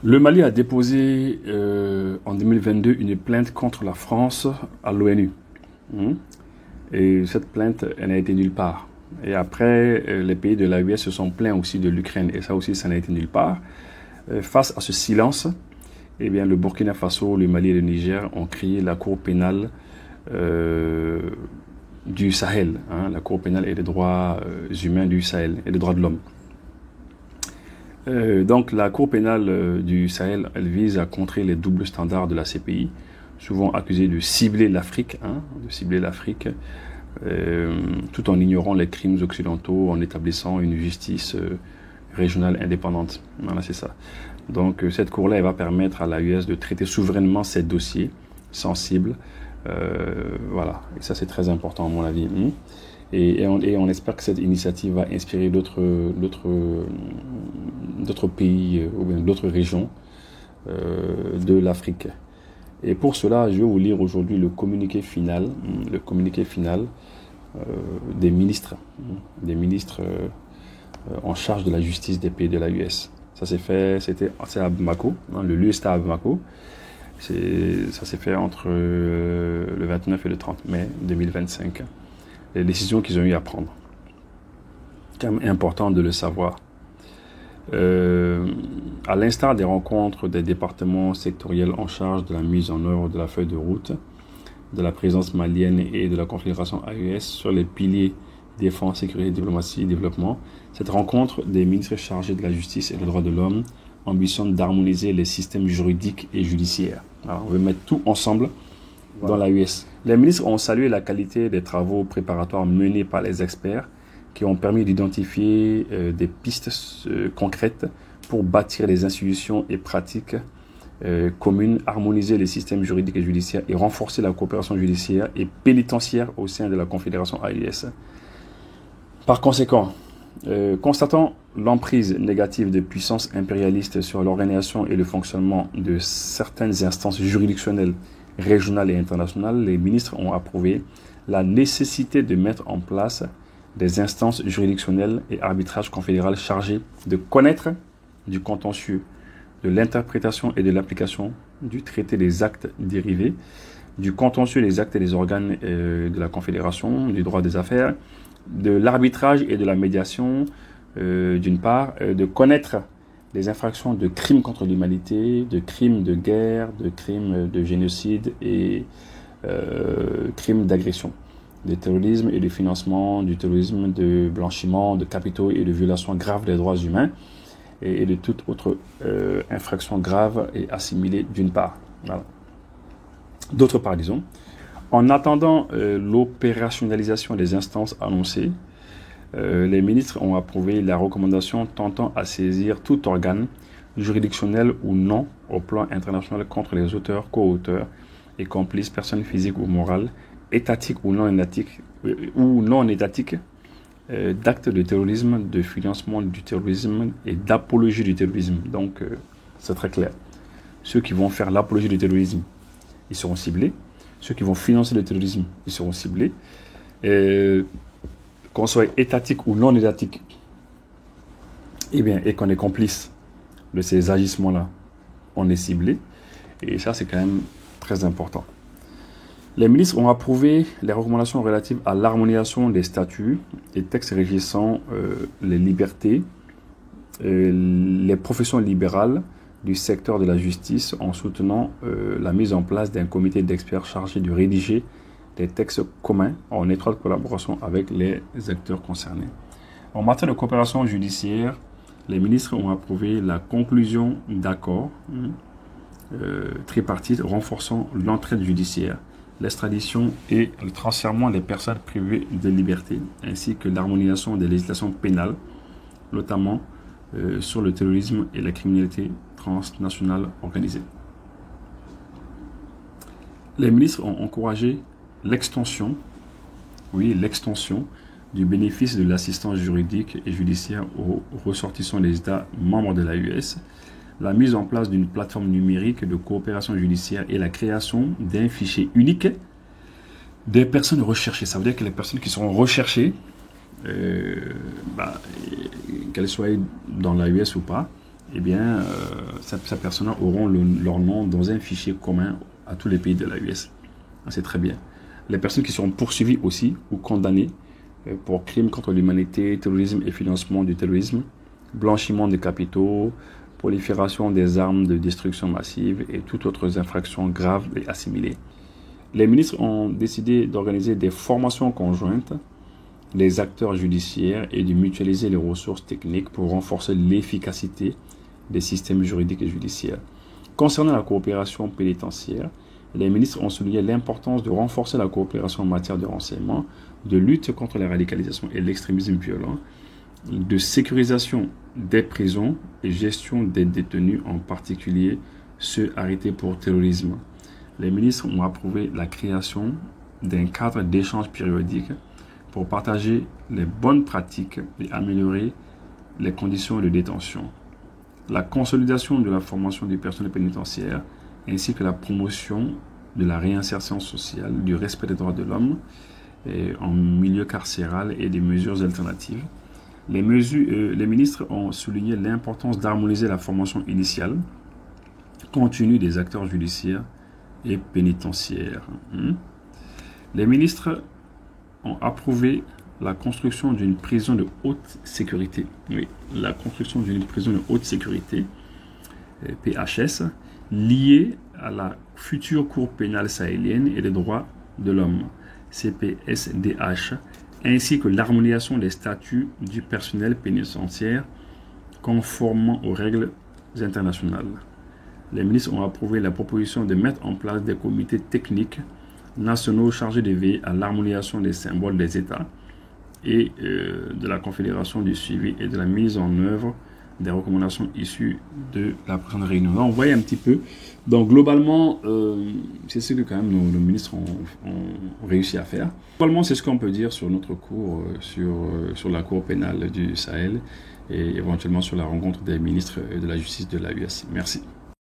Le Mali a déposé en 2022 une plainte contre la France à l'ONU. Et cette plainte, elle n'a été nulle part. Et après, les pays de l'AES se sont plaints aussi de l'Ukraine. Et ça aussi, ça n'a été nulle part. Face à ce silence, eh bien, le Burkina Faso, le Mali et le Niger ont créé la Cour pénale du Sahel. La Cour pénale et les droits humains du Sahel et les droits de l'homme. Donc la Cour pénale du Sahel, elle vise à contrer les doubles standards de la CPI, souvent accusée de cibler l'Afrique, tout en ignorant les crimes occidentaux, en établissant une justice régionale indépendante. Voilà, c'est ça. Donc cette Cour-là, elle va permettre à l'AES de traiter souverainement ces dossiers sensibles. Voilà, et ça c'est très important à mon avis. Et on espère que cette initiative va inspirer d'autres pays ou bien d'autres régions de l'Afrique. Et pour cela, je vais vous lire aujourd'hui le communiqué final des ministres en charge de la justice des pays de l'AES. Ça s'est fait, c'est à Bamako, le lieu c'était à Bamako. Ça s'est fait entre le 29 et le 30 mai 2025. Les décisions qu'ils ont eu à prendre. C'est quand même important de le savoir. À l'instar des rencontres des départements sectoriels en charge de la mise en œuvre de la feuille de route de la présidence malienne et de la Confédération AES sur les piliers défense, sécurité, diplomatie et développement, cette rencontre des ministres chargés de la justice et des droits de l'homme ambitionne d'harmoniser les systèmes juridiques et judiciaires. Alors, on veut mettre tout ensemble dans l'AES. Les ministres ont salué la qualité des travaux préparatoires menés par les experts qui ont permis d'identifier des pistes concrètes pour bâtir des institutions et pratiques communes, harmoniser les systèmes juridiques et judiciaires et renforcer la coopération judiciaire et pénitentiaire au sein de la Confédération AES. Par conséquent, constatant l'emprise négative de puissances impérialistes sur l'organisation et le fonctionnement de certaines instances juridictionnelles régionales et internationales, les ministres ont approuvé la nécessité de mettre en place des instances juridictionnelles et arbitrage confédéral chargées de connaître du contentieux, de l'interprétation et de l'application du traité des actes dérivés, du contentieux des actes et des organes de la Confédération, du droit des affaires, de l'arbitrage et de la médiation, d'une part, de connaître des infractions de crimes contre l'humanité, de crimes de guerre, de crimes de génocide et crimes d'agression, de terrorisme et de financement du terrorisme, de blanchiment de capitaux et de violation grave des droits humains et de toute autre infraction grave et assimilée d'une part. Voilà. D'autre part, disons, en attendant l'opérationnalisation des instances annoncées, les ministres ont approuvé la recommandation tentant à saisir tout organe, juridictionnel ou non, au plan international contre les auteurs, co-auteurs et complices, personnes physiques ou morales, étatiques ou non étatiques, d'actes de terrorisme, de financement du terrorisme et d'apologie du terrorisme. Donc, c'est très clair. Ceux qui vont faire l'apologie du terrorisme, ils seront ciblés. Ceux qui vont financer le terrorisme, ils seront ciblés. Qu'on soit étatique ou non étatique, et qu'on est complice de ces agissements-là, on est ciblé. Et ça, c'est quand même très important. Les ministres ont approuvé les recommandations relatives à l'harmonisation des statuts et textes régissant les libertés, les professions libérales du secteur de la justice en soutenant la mise en place d'un comité d'experts chargé de rédiger des textes communs en étroite collaboration avec les acteurs concernés. En matière de coopération judiciaire, les ministres ont approuvé la conclusion d'accords tripartites renforçant l'entraide judiciaire, l'extradition et le transfèrement des personnes privées de liberté, ainsi que l'harmonisation des législations pénales, notamment sur le terrorisme et la criminalité transnationale organisée. Les ministres ont encouragé l'extension du bénéfice de l'assistance juridique et judiciaire aux ressortissants des États membres de l'AES, la mise en place d'une plateforme numérique de coopération judiciaire et la création d'un fichier unique des personnes recherchées. Ça veut dire que les personnes qui seront recherchées, qu'elles soient dans l'AES ou pas, ces personnes auront leur nom dans un fichier commun à tous les pays de l'AES. C'est très bien. Les personnes qui seront poursuivies aussi ou condamnées pour crimes contre l'humanité, terrorisme et financement du terrorisme, blanchiment de capitaux, prolifération des armes de destruction massive et toutes autres infractions graves et assimilées. Les ministres ont décidé d'organiser des formations conjointes les acteurs judiciaires et de mutualiser les ressources techniques pour renforcer l'efficacité des systèmes juridiques et judiciaires. Concernant la coopération pénitentiaire, les ministres ont souligné l'importance de renforcer la coopération en matière de renseignement, de lutte contre la radicalisation et l'extrémisme violent, de sécurisation des prisons et gestion des détenus, en particulier ceux arrêtés pour terrorisme. Les ministres ont approuvé la création d'un cadre d'échange périodique pour partager les bonnes pratiques et améliorer les conditions de détention. La consolidation de la formation du personnel pénitentiaire ainsi que la promotion de la réinsertion sociale, du respect des droits de l'homme en milieu carcéral et des mesures alternatives. Les ministres ont souligné l'importance d'harmoniser la formation initiale continue des acteurs judiciaires et pénitentiaires. Les ministres ont approuvé la construction d'une prison de haute sécurité. Oui, la construction d'une prison de haute sécurité, PHS, liée à la future Cour pénale sahélienne et des droits de l'homme, CPSDH, ainsi que l'harmonisation des statuts du personnel pénitentiaire conformément aux règles internationales. Les ministres ont approuvé la proposition de mettre en place des comités techniques nationaux chargés de veiller à l'harmonisation des symboles des États et de la Confédération du suivi et de la mise en œuvre des recommandations issues de la présente réunion. Là, on voit un petit peu. Donc, globalement, c'est ce que quand même nos ministres ont réussi à faire. Globalement, c'est ce qu'on peut dire sur notre cours sur la Cour pénale du Sahel et éventuellement sur la rencontre des ministres de la justice de l'AES. Merci.